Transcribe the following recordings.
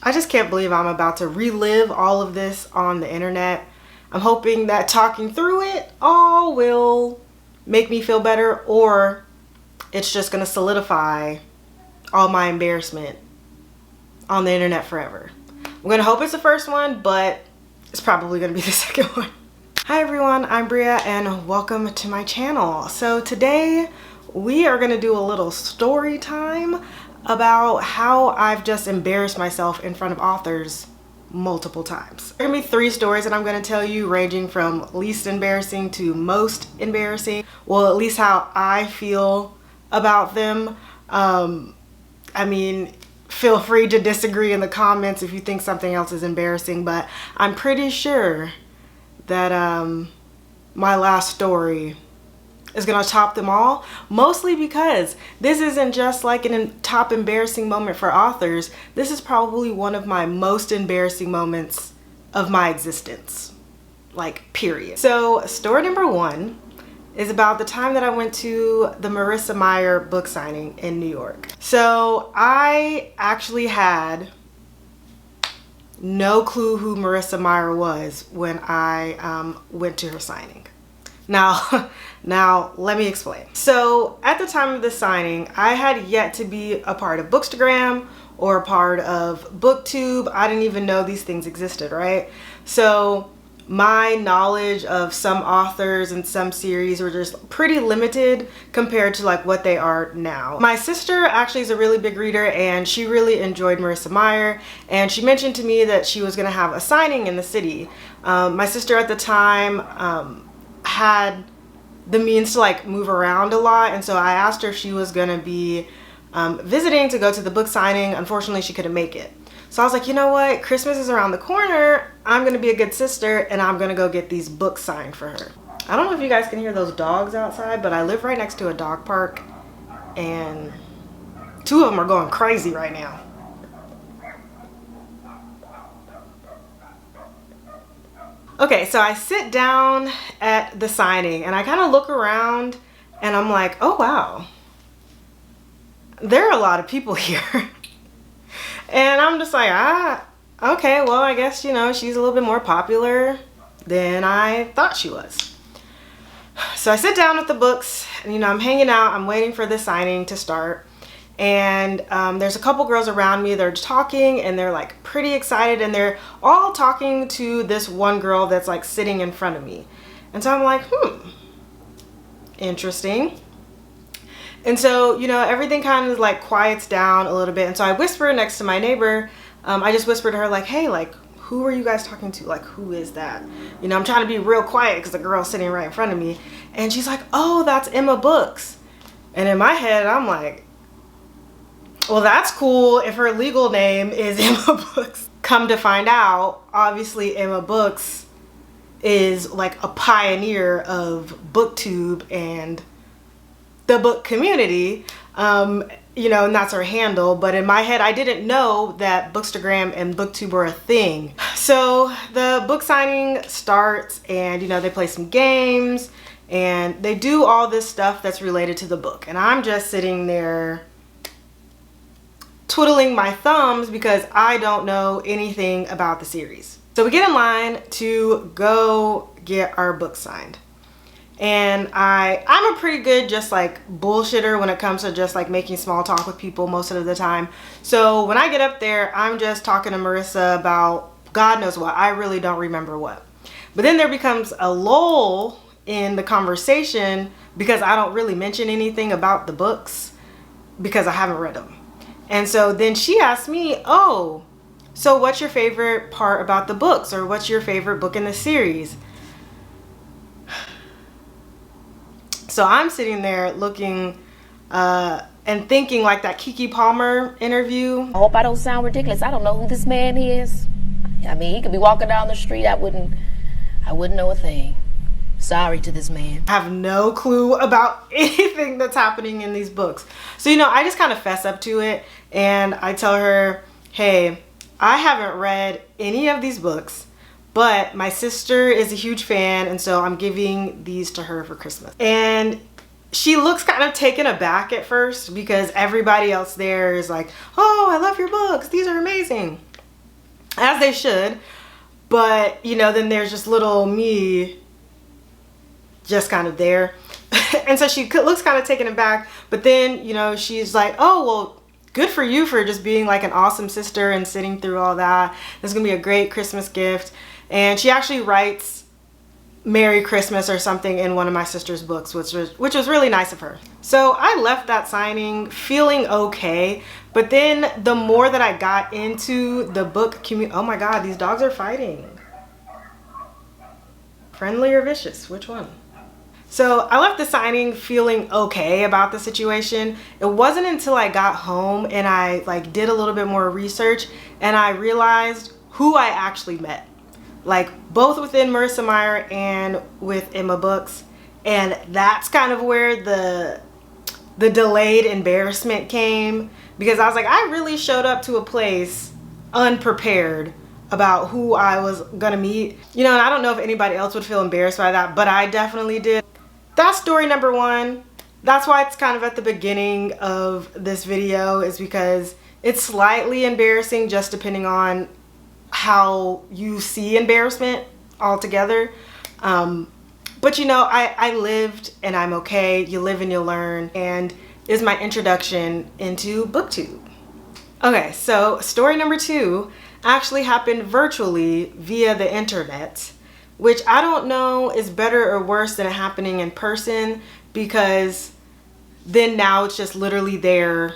I just can't believe I'm about to relive all of this on the internet. I'm hoping that talking through it all will make me feel better, or it's just gonna solidify all my embarrassment on the internet forever. I'm gonna hope it's the first one, but it's probably gonna be the second one. Hi everyone, I'm Bria and welcome to my channel. So today we are gonna do a little story time about how I've just embarrassed myself in front of authors multiple times. There are gonna be 3 stories that I'm gonna tell you, ranging from least embarrassing to most embarrassing. Well, at least how I feel about them. I mean, feel free to disagree in the comments if you think something else is embarrassing, but I'm pretty sure that my last story is gonna top them all, mostly because this isn't just like a top embarrassing moment for authors. This is probably one of my most embarrassing moments of my existence, like period. So story number 1 is about the time that I went to the Marissa Meyer book signing in New York. So I actually had no clue who Marissa Meyer was when I went to her signing. Now let me explain. So at the time of the signing, I had yet to be a part of Bookstagram or a part of BookTube. I didn't even know these things existed, right? So my knowledge of some authors and some series were just pretty limited compared to like what they are now. My sister actually is a really big reader and she really enjoyed Marissa Meyer, and she mentioned to me that she was gonna have a signing in the city. My sister at the time had the means to like move around a lot, and so I asked her if she was gonna be visiting to go to the book signing. Unfortunately, she couldn't make it. So I was like, you know what? Christmas is around the corner. I'm gonna be a good sister and I'm gonna go get these books signed for her. I don't know if you guys can hear those dogs outside, but I live right next to a dog park and 2 of them are going crazy right now. Okay, so I sit down at the signing and I kind of look around and I'm like, oh wow, there are a lot of people here. And I'm just like, okay, well, I guess, you know, she's a little bit more popular than I thought she was. So I sit down with the books and, you know, I'm hanging out, I'm waiting for the signing to start. And there's a couple girls around me, they're talking and they're like pretty excited, and they're all talking to this one girl that's like sitting in front of me. And so I'm like, interesting. And so, you know, everything kind of like quiets down a little bit. And so I whisper next to my neighbor. I just whispered to her like, hey, like, who are you guys talking to? Like, who is that? You know, I'm trying to be real quiet because the girl's sitting right in front of me. And she's like, oh, that's Emma Books. And in my head, I'm like, well, that's cool if her legal name is Emma Books. Come to find out, obviously Emma Books is like a pioneer of BookTube and the book community, you know, and that's her handle. But in my head, I didn't know that Bookstagram and BookTube were a thing. So the book signing starts and, you know, they play some games and they do all this stuff that's related to the book. And I'm just sitting there twiddling my thumbs because I don't know anything about the series. So we get in line to go get our book signed. And I'm a pretty good just like bullshitter when it comes to just like making small talk with people most of the time. So when I get up there, I'm just talking to Marissa about God knows what. I really don't remember what. But then there becomes a lull in the conversation because I don't really mention anything about the books because I haven't read them. And so then she asked me, oh, so what's your favorite part about the books, or what's your favorite book in the series? So I'm sitting there looking and thinking like that Keke Palmer interview. I hope I don't sound ridiculous. I don't know who this man is. I mean, he could be walking down the street. I wouldn't know a thing. Sorry to this man. I have no clue about anything that's happening in these books. So, you know, I just kind of fess up to it and I tell her, hey, I haven't read any of these books, but my sister is a huge fan, and so I'm giving these to her for Christmas. And she looks kind of taken aback at first because everybody else there is like, oh, I love your books. These are amazing. as they should. But, you know, then there's just little me just kind of there. And so she looks kind of taken aback. But then, you know, she's like, oh, well, good for you for just being like an awesome sister and sitting through all that. This is going to be a great Christmas gift. And she actually writes Merry Christmas or something in one of my sister's books, which was really nice of her. So I left that signing feeling okay. But then the more that I got into the book community, oh my God, these dogs are fighting. Friendly or vicious? Which one? So I left the signing feeling okay about the situation. It wasn't until I got home and I like did a little bit more research and I realized who I actually met. Like both within Marissa Meyer and with Emma Books. And that's kind of where the delayed embarrassment came, because I was like, I really showed up to a place unprepared about who I was gonna meet. You know, and I don't know if anybody else would feel embarrassed by that, but I definitely did. That's story number one. That's why it's kind of at the beginning of this video, is because it's slightly embarrassing just depending on how you see embarrassment altogether. But you know, I lived and I'm okay. You live and you learn, and is my introduction into BookTube. Okay, so story number two actually happened virtually via the internet, which I don't know is better or worse than it happening in person, because then now it's just literally there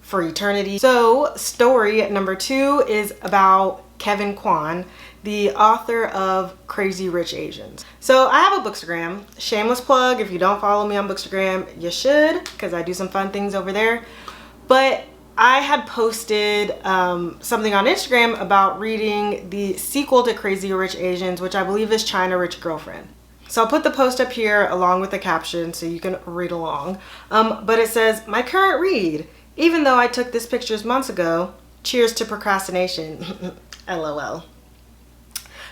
for eternity. So story number two is about Kwan, the author of Crazy Rich Asians. So I have a Bookstagram. Shameless plug, if you don't follow me on Bookstagram, you should, because I do some fun things over there. But I had posted something on Instagram about reading the sequel to Crazy Rich Asians, which I believe is China Rich Girlfriend. So I'll put the post up here along with the caption so you can read along. But it says, my current read, even though I took this pictures months ago, cheers to procrastination. LOL.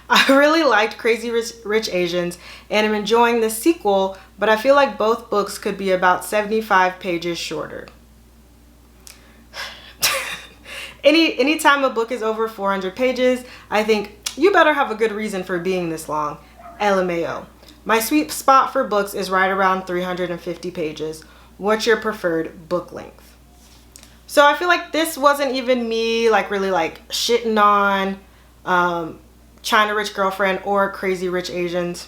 I really liked Crazy Rich Asians and I'm enjoying the sequel, but I feel like both books could be about 75 pages shorter. Anytime a book is over 400 pages, I think you better have a good reason for being this long. LMAO. My sweet spot for books is right around 350 pages. What's your preferred book length? So I feel like this wasn't even me like really like shitting on China Rich Girlfriend or Crazy Rich Asians,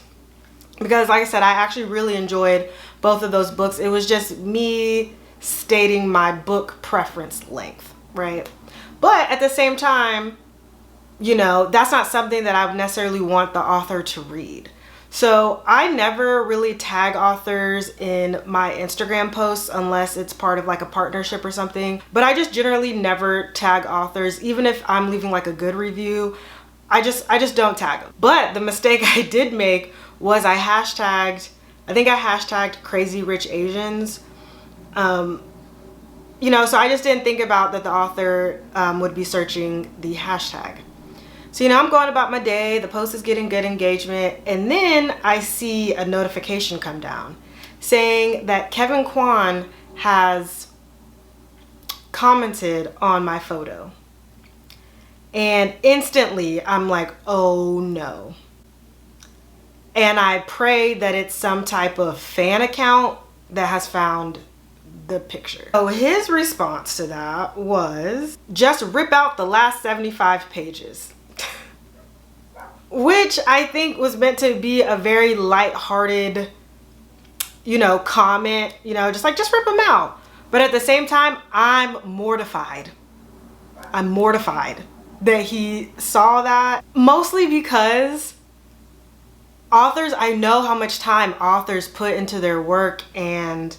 because like I said, I actually really enjoyed both of those books. It was just me stating my book preference length, right? But at the same time, you know, that's not something that I would necessarily want the author to read. So I never really tag authors in my Instagram posts unless it's part of like a partnership or something. But I just generally never tag authors, even if I'm leaving like a good review. I just don't tag them. But the mistake I did make was I hashtagged Crazy Rich Asians. You know, so I just didn't think about that the author would be searching the hashtag. So, you know, I'm going about my day, the post is getting good engagement, and then I see a notification come down saying that Kwan has commented on my photo. And instantly I'm like, oh no. And I pray that it's some type of fan account that has found the picture. So his response to that was, just rip out the last 75 pages. Which I think was meant to be a very lighthearted, you know, comment, you know, just rip them out. But at the same time, I'm mortified. I'm mortified that he saw that, mostly because authors, I know how much time authors put into their work and,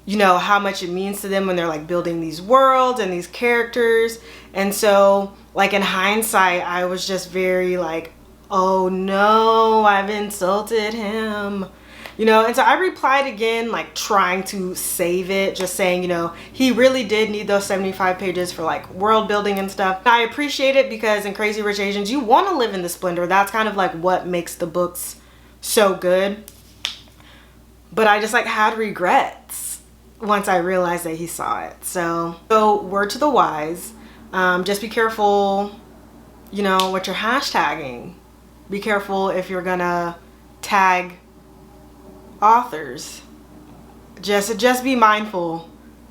you know, how much it means to them when they're like building these worlds and these characters. And so like in hindsight, I was just very like, oh no, I've insulted him, you know. And so I replied again, like trying to save it, just saying, you know, he really did need those 75 pages for like world building and stuff. I appreciate it, because in Crazy Rich Asians, you want to live in the splendor. That's kind of like what makes the books so good. But I just like had regrets once I realized that he saw it. So word to the wise, just be careful you know, what you're hashtagging. Be careful if you're gonna tag authors. Just be mindful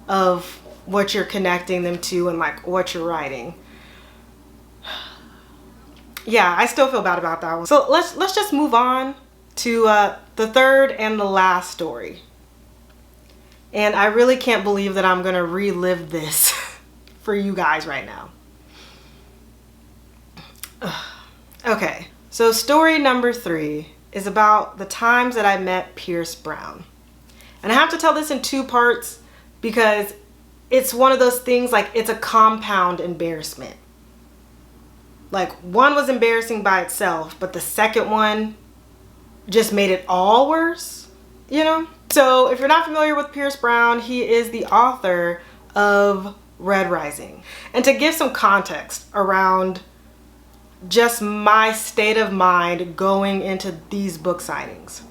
of what you're connecting them to and like what you're writing. Yeah, I still feel bad about that one. So let's just move on to the third and the last story. And I really can't believe that I'm gonna relive this for you guys right now. Okay, so story number 3 is about the times that I met Pierce Brown. And I have to tell this in 2 parts because it's one of those things, like, it's a compound embarrassment. Like, one was embarrassing by itself, but the second one just made it all worse, you know? So if you're not familiar with Pierce Brown, he is the author of Red Rising. And to give some context around just my state of mind going into these book signings,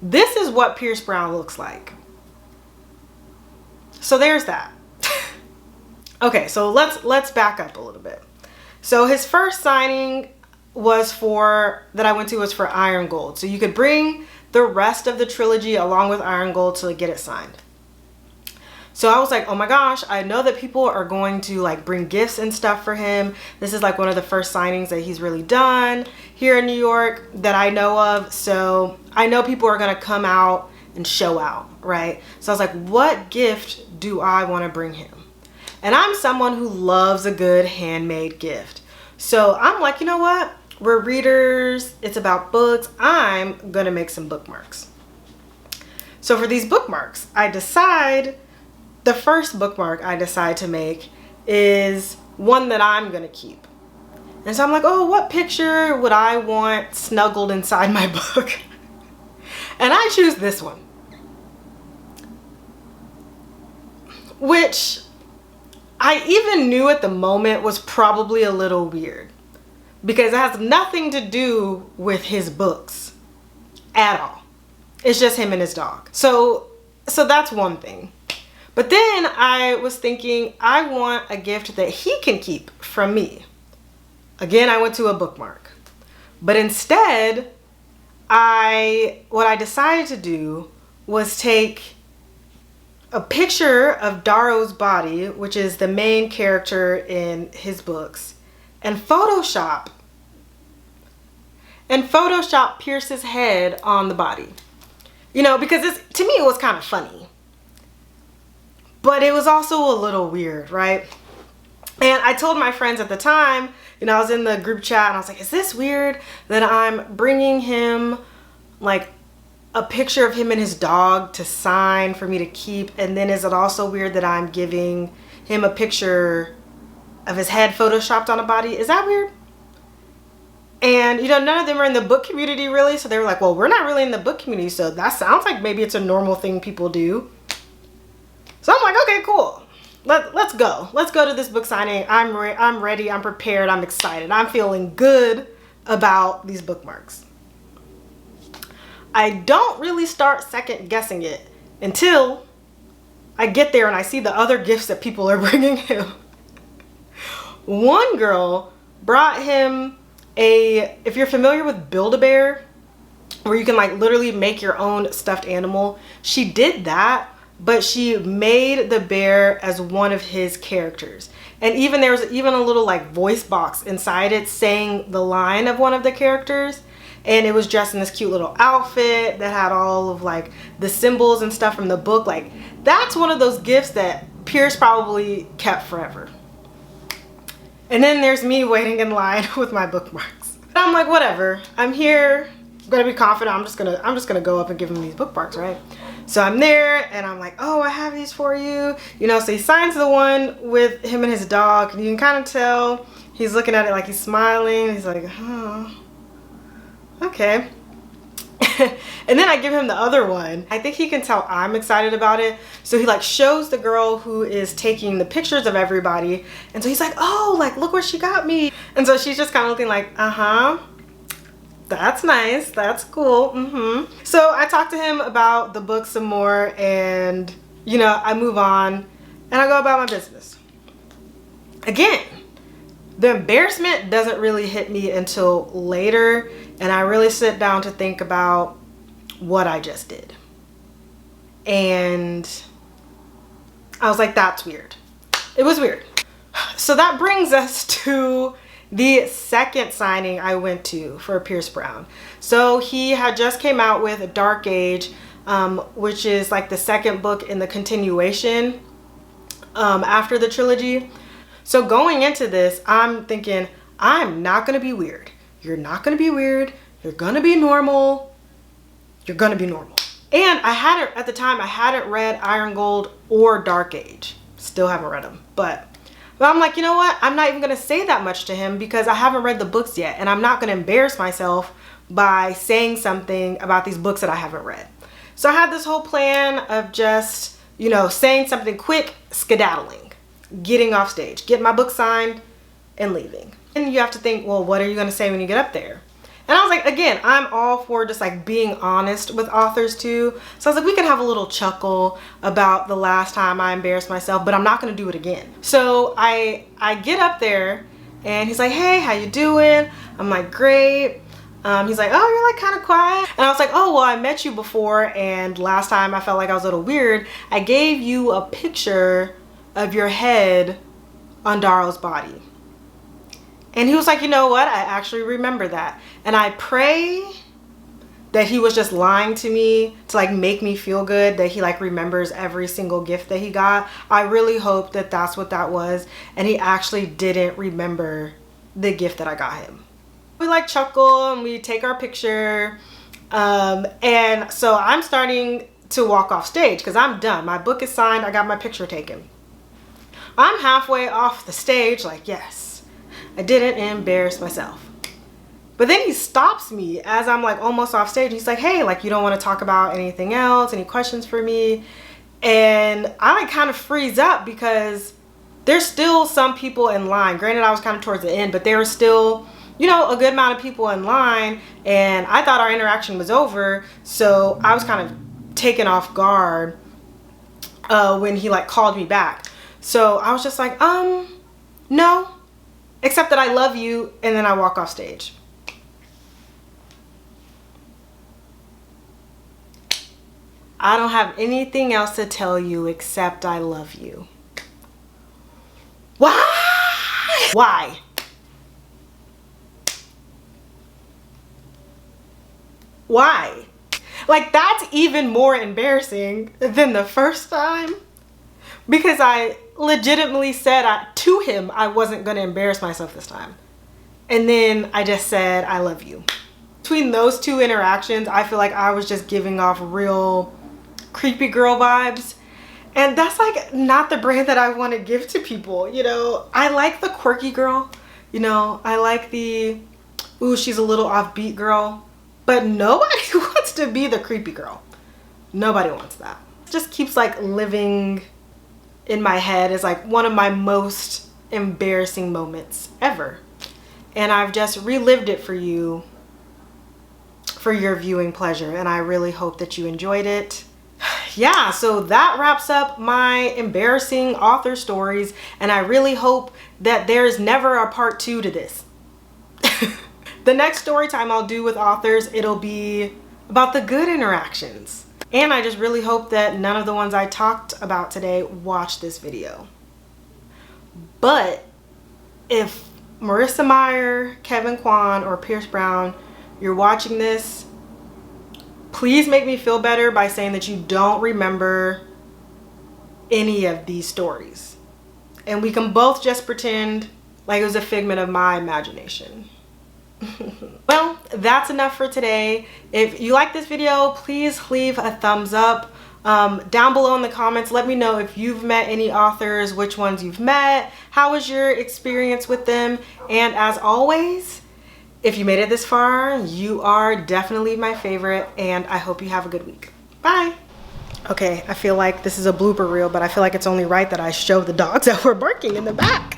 this is what Pierce Brown looks like. So there's that. Okay, so let's back up a little bit. So his first signing that I went to was for Iron Gold. So you could bring the rest of the trilogy along with Iron Gold to get it signed. So I was like, oh my gosh, I know that people are going to like bring gifts and stuff for him. This is like one of the first signings that he's really done here in New York that I know of. So I know people are gonna come out and show out, right? So I was like, what gift do I wanna bring him? And I'm someone who loves a good handmade gift. So I'm like, you know what? We're readers, it's about books. I'm gonna make some bookmarks. So for these bookmarks, the first bookmark I decide to make is one that I'm gonna keep. And so I'm like, oh, what picture would I want snuggled inside my book? And I choose this one. Which I even knew at the moment was probably a little weird, because it has nothing to do with his books at all. It's just him and his dog. So that's one thing. But then I was thinking, I want a gift that he can keep from me. Again, I went to a bookmark. But instead, what I decided to do was take a picture of Darrow's body, which is the main character in his books, and Photoshop Pierce's head on the body. You know, because to me it was kind of funny. But it was also a little weird, right? And I told my friends at the time, you know, I was in the group chat and I was like, is this weird that I'm bringing him like a picture of him and his dog to sign for me to keep? And then is it also weird that I'm giving him a picture of his head photoshopped on a body? Is that weird? And, you know, none of them are in the book community really. So they were like, well, we're not really in the book community. So that sounds like maybe it's a normal thing people do. So I'm like, okay, cool. Let's go. Let's go to this book signing. I'm ready. I'm prepared. I'm excited. I'm feeling good about these bookmarks. I don't really start second guessing it until I get there and I see the other gifts that people are bringing him. One girl brought him if you're familiar with Build-A-Bear, where you can like literally make your own stuffed animal, she did that, but she made the bear as one of his characters. And even there was even a little like voice box inside it saying the line of one of the characters. And it was dressed in this cute little outfit that had all of like the symbols and stuff from the book. Like, that's one of those gifts that Pierce probably kept forever. And then there's me waiting in line with my bookmarks. But I'm like, whatever, I'm here, I'm gonna be confident, I'm just gonna go up and give him these bookmarks, right? So I'm there and I'm like, oh, I have these for you. You know, so he signs the one with him and his dog, and you can kind of tell he's looking at it like he's smiling. He's like, oh, okay. And then I give him the other one. I think he can tell I'm excited about it. So he like shows the girl who is taking the pictures of everybody. And so he's like, oh, like, look what she got me. And so she's just kind of looking like, uh-huh. That's nice. That's cool. So I talked to him about the book some more, and, you know, I move on and I go about my business. Again, The embarrassment doesn't really hit me until later, and I really sit down to think about what I just did. And I was like, that's weird. It was weird. So that brings us to the second signing I went to for Pierce Brown. So he had just came out with Dark Age, which is like the second book in the continuation after the trilogy. So going into this, I'm thinking, I'm not gonna be weird. You're not gonna be weird. You're gonna be normal. You're gonna be normal. And I hadn't, at the time, I hadn't read Iron Gold or Dark Age. Still haven't read them, but I'm like, you know what? I'm not even gonna say that much to him because I haven't read the books yet, and I'm not gonna embarrass myself by saying something about these books that I haven't read. So I had this whole plan of just, you know, saying something quick, skedaddling, getting off stage, getting my book signed, and leaving. And you have to think, well, what are you gonna say when you get up there? And I was like, again, I'm all for just like being honest with authors too. So I was like, we can have a little chuckle about the last time I embarrassed myself, but I'm not gonna do it again. So I get up there and he's like, hey, how you doing? I'm like, great. He's like, oh, you're like kind of quiet. And I was like, oh, well, I met you before, and last time I felt like I was a little weird. I gave you a picture of your head on Darrow's body. And he was like, you know what? I actually remember that. And I pray that he was just lying to me to like make me feel good, that he like remembers every single gift that he got. I really hope that that's what that was, and he actually didn't remember the gift that I got him. We like chuckle and we take our picture. And so I'm starting to walk off stage because I'm done. My book is signed. I got my picture taken. I'm halfway off the stage like, yes, I didn't embarrass myself. But then he stops me as I'm like almost off stage. He's like, hey, like you don't want to talk about anything else, any questions for me? And I like kind of freeze up because there's still some people in line. Granted, I was kind of towards the end, but there were still, you know, a good amount of people in line, and I thought our interaction was over. So I was kind of taken off guard when he like called me back. So I was just like, no, except that I love you. And then I walk off stage. I don't have anything else to tell you except I love you. Why? Why? Why? Like, that's even more embarrassing than the first time, because I legitimately said to him I wasn't going to embarrass myself this time. And then I just said, I love you. Between those two interactions, I feel like I was just giving off real creepy girl vibes. And that's like not the brand that I want to give to people. You know, I like the quirky girl. You know, I like the, ooh, she's a little offbeat girl. But nobody wants to be the creepy girl. Nobody wants that. It just keeps like living in my head as like one of my most embarrassing moments ever. And I've just relived it for you for your viewing pleasure. And I really hope that you enjoyed it. Yeah, so that wraps up my embarrassing author stories. And I really hope that there's never a part 2 to this. The next story time I'll do with authors, it'll be about the good interactions. And I just really hope that none of the ones I talked about today watch this video. But if Marissa Meyer, Kevin Kwan, or Pierce Brown, you're watching this, please make me feel better by saying that you don't remember any of these stories. And we can both just pretend like it was a figment of my imagination. Well, that's enough for today. If you like this video, please leave a thumbs up. Down below in the comments, let me know if you've met any authors, which ones you've met, how was your experience with them, and as always, if you made it this far, you are definitely my favorite, and I hope you have a good week. Bye! Okay, I feel like this is a blooper reel, but I feel like it's only right that I show the dogs that were barking in the back.